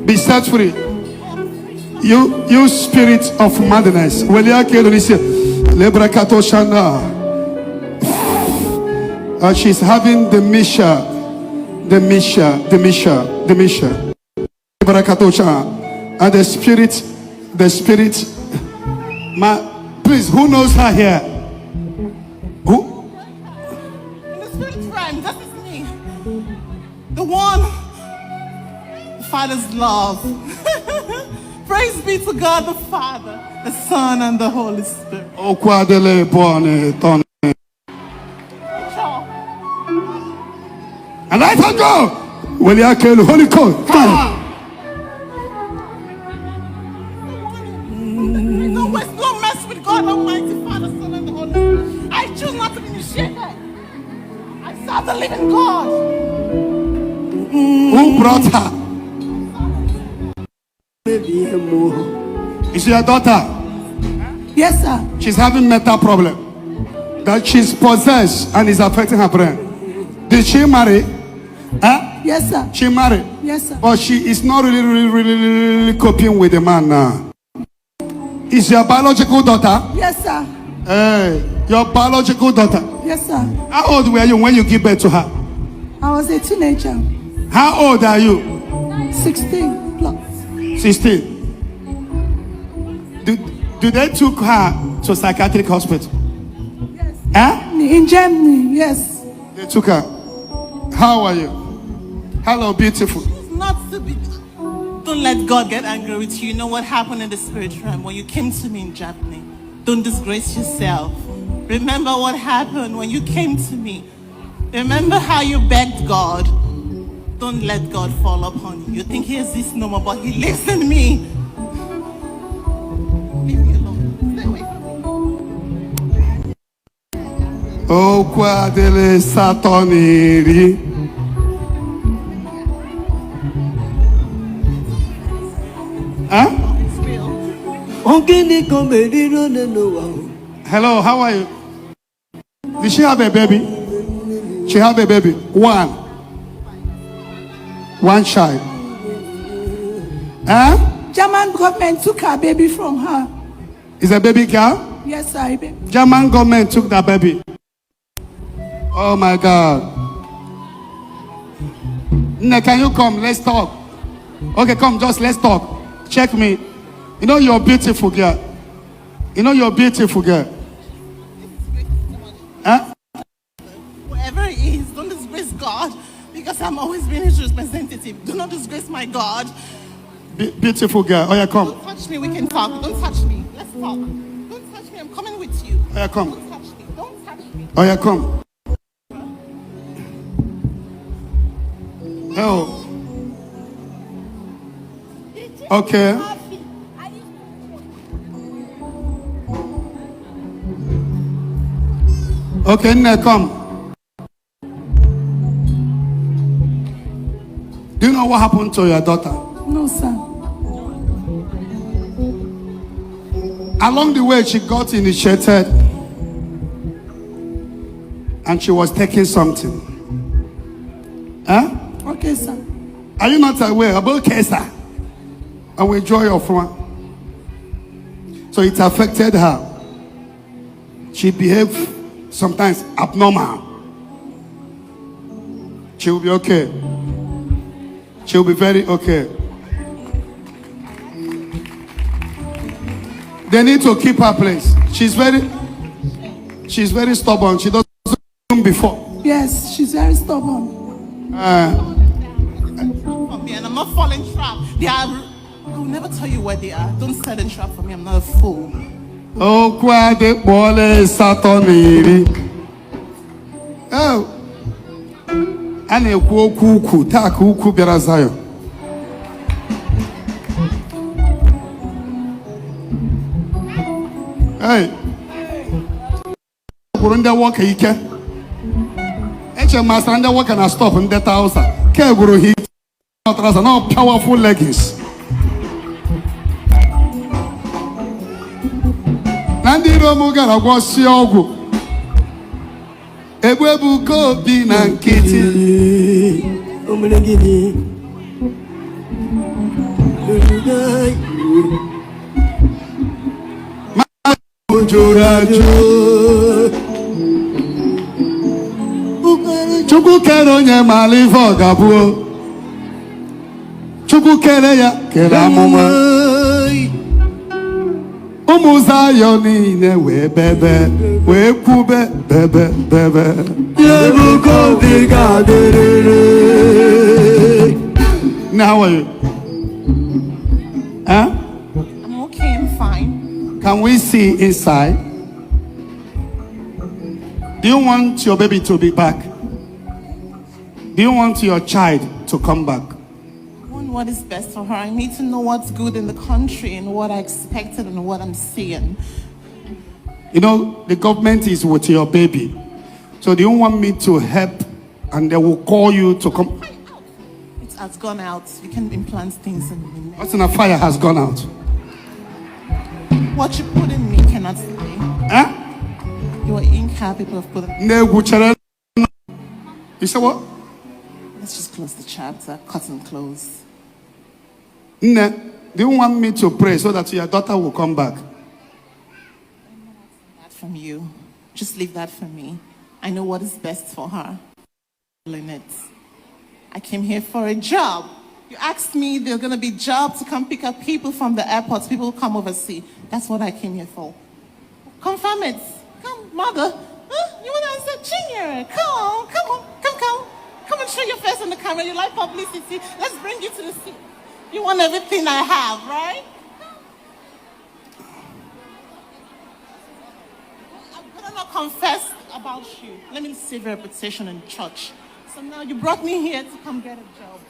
Be set free. You spirit of madness. She's having dementia. And the spirit. Please, who knows her here? Who? In the spirit realm, that is me. The one, the Father's love. Praise be to God the Father, the Son, and the Holy Spirit. And I can go. Will you kill the Holy Ghost? Don't mess with God Almighty, Father, Son, and the Holy Spirit. I choose not to be initiated. I serve the living God. Who brought her? Is she your daughter? Yes, sir. She's having mental problem. That she's possessed and is affecting her brain. Did she marry? Huh? Yes, sir. She married? Yes, sir. But she is not really coping with the man now. Is your biological daughter? Yes, sir. Hey, your biological daughter? Yes, sir. How old were you when you gave birth to her? I was a teenager. How old are you? 16 plus. 16. Do they took her to psychiatric hospital? Yes. Huh? In Germany, yes. They took her. How are you? Hello, beautiful. Not to be. Don't let God get angry with you. You know what happened in the spirit realm when you came to me in Germany. Don't disgrace yourself. Remember what happened when you came to me. Remember how you begged God. Don't let God fall upon you. You think he exists no more, but he lives in me. Leave me alone. Stay away from me. Oh, quadele satoniri. Huh? It's real. Hello, how are you? Did she have a baby? She have a baby. One child. Huh? German government took her baby from her. Is a baby girl? Yes, sir. German government took that baby. Oh my God. Nne, can you come? Let's talk. Okay, come, just let's talk. Check me. You know you're a beautiful girl. You know you're a beautiful girl. Huh? Whoever it is, don't disgrace God. Because I'm always being his representative. Do not disgrace my God. Beautiful girl. Oh yeah, come. Don't touch me, we can talk. Don't touch me. Let's talk. Don't touch me, I'm coming with you. Oh yeah, come. Don't touch me. Don't touch me. Oh yeah, come. Oh. Okay. Okay, now come. Do you know what happened to your daughter? No, sir. Along the way, she got initiated and she was taking something. Huh? Okay, sir. Are you not aware about Kesa? I will enjoy your friend. So it affected her. She behaved sometimes abnormal. She will be okay. She will be very okay. They need to keep her place. She's very stubborn. She doesn't do before. Yes, she's very stubborn. For me, and I'm not falling trap. I will never tell you where they are. Don't set a trap for me. I'm not a fool. Oh, quade bole satoniri. Oh. Ane kuku ta kuku berazayo. Hey. Burunda walk ike. Eche masanda walk and stop in that house. Ke guru hit. No powerful leggings. Nandi romuga na gwasi ogwu. Ebuka Obi na nkiti. Chukwu kere onye malive ọgabuo. Chukwu kere ya kere amụma. Ụmụ Zayọn niile wee bebe, wee kwube bebe bebe. Ebuka Obi ga-adịrịrị. Now how are you? Huh? I'm okay, I'm fine. Can we see inside? Do you want your baby to be back? Do you want your child to come back? I want what is best for her. I need to know what's good in the country and what I expected and what I'm seeing. You know, the government is with your baby. So do you want me to help and they will call you to come? It has gone out. You can implant things in me. What's in a fire has gone out? What you put in me cannot stay. Huh? Your ink people have put in. You said what? Let's just close the chapter. Cut and close. Do you want me to pray so that your daughter will come back? That from you. Just leave that for me. I know what is best for her. I came here for a job. You asked me there's going to be jobs to come pick up people from the airports. People come overseas. That's what I came here for. Confirm it. Come, mother. Huh? You want to answer? Junior, come on. Come and show your face on the camera. You like publicity. Let's bring you to the seat. You want everything I have, right? I better not confess about you. Let me save your reputation in church. So now you brought me here to come get a job.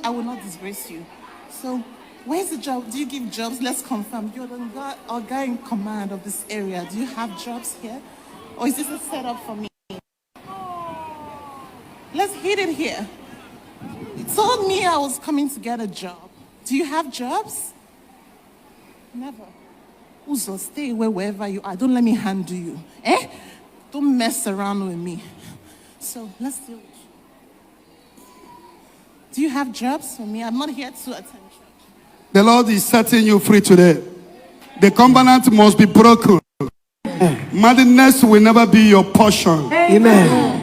I will not disgrace you. So, where's the job? Do you give jobs? Let's confirm. You're the guy in command of this area. Do you have jobs here? Or is this a setup for me? Let's hit it here. You told me I was coming to get a job. Do you have jobs? Never. Uzo, stay away wherever you are. Don't let me handle you. Don't mess around with me. So, let's do it. Do you have jobs for me? I'm not here to attend church. The Lord is setting you free today. The covenant must be broken. Madness will never be your portion. Amen.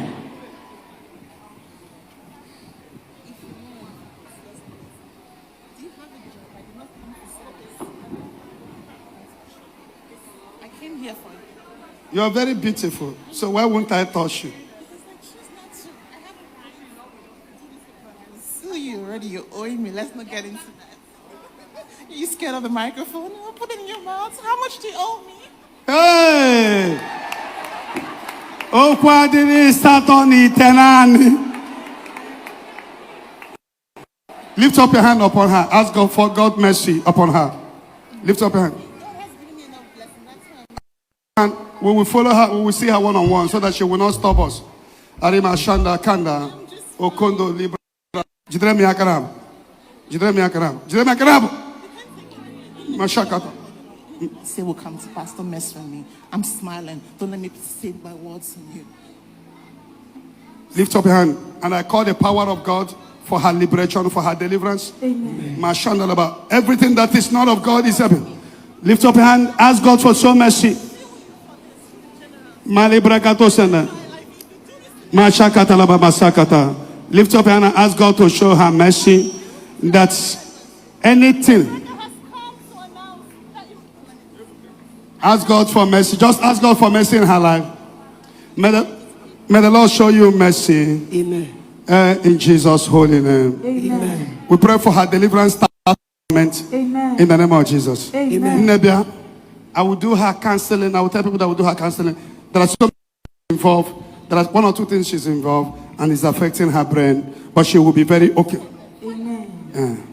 I came here for you. You are very beautiful. So why won't I touch you? You already, you're owing me. Let's not get into that. You scared of the microphone? I'll put it in your mouth. How much do you owe me? Hey! Oh, why did it start on it? Lift up your hand upon her. Ask God for God's mercy upon her. Lift up your hand. God has given me enough blessing. That's why And we will follow her. We will see her one-on-one so that she will not stop us. Arima Shanda Kanda Okondo Libra. Jidremi Akarab. Mashakata. say will come to pass. Don't mess with me. I'm smiling. Don't let me say my words on you. Lift up your hand. And I call the power of God for her liberation, for her deliverance. Amen. Mashandalaba. Everything that is not of God is heaven. Lift up your hand. Ask God for so mercy. Malibrakato senda. Mashakatalaba masakata. Lift up your hand and ask God to show her mercy. That anything. Ask God for mercy. Just ask God for mercy in her life. May the Lord show you mercy. Amen. In Jesus' holy name. Amen. We pray for her deliverance. Amen. In the name of Jesus. Amen. Nebia, I will do her counseling. I will tell people that I will do her counseling. There are so many involved. There are one or two things she's involved and it's affecting her brain. But she will be very okay. Amen.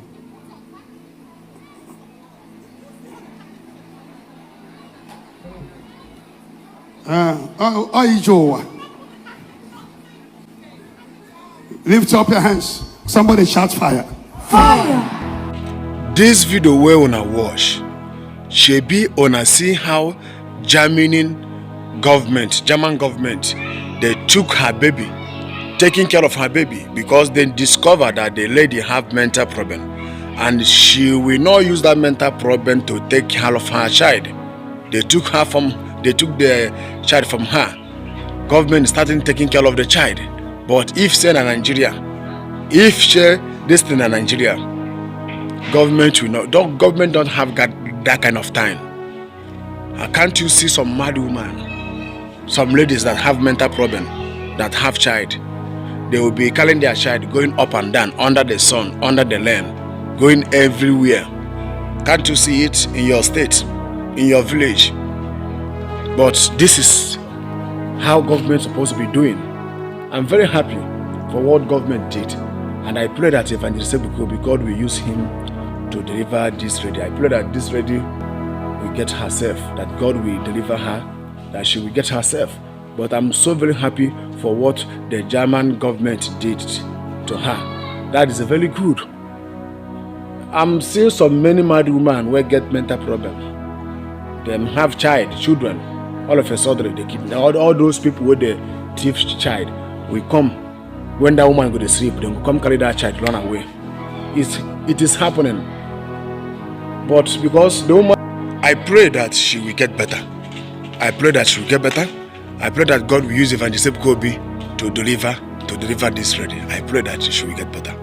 Lift up your hands. Somebody shout fire. Fire. This video where una watch, she be una see how German government, they took her baby taking care of her baby because they discovered that the lady have mental problem, and she will not use that mental problem to take care of her child. They took the child from her. Government started taking care of the child. But if say in Nigeria, if she this thing in Nigeria, government will not. Government don't have that kind of time. Can't you see some mad woman, some ladies that have mental problem, that have child? They will be calling their child going up and down under the sun, under the land, going everywhere. Can't you see it in your state, in your village? But this is how government is supposed to be doing. I'm very happy for what government did, and I pray that Evangelist Ebuka Obi, God will use him to deliver this lady. I pray that this lady will get herself, that God will deliver her, that she will get herself. But I'm so very happy for what the German government did to her. That is very good. I'm seeing so many mad women who get mental problem. They have children. All of a sudden they keep all those people with the thief child will come when that woman go to sleep. They will come carry that child, run away. It is happening. But because the woman, I pray that she will get better. I pray that she will get better. I pray that God will use Evangelist Ebuka Obi to deliver this lady. I pray that she will get better.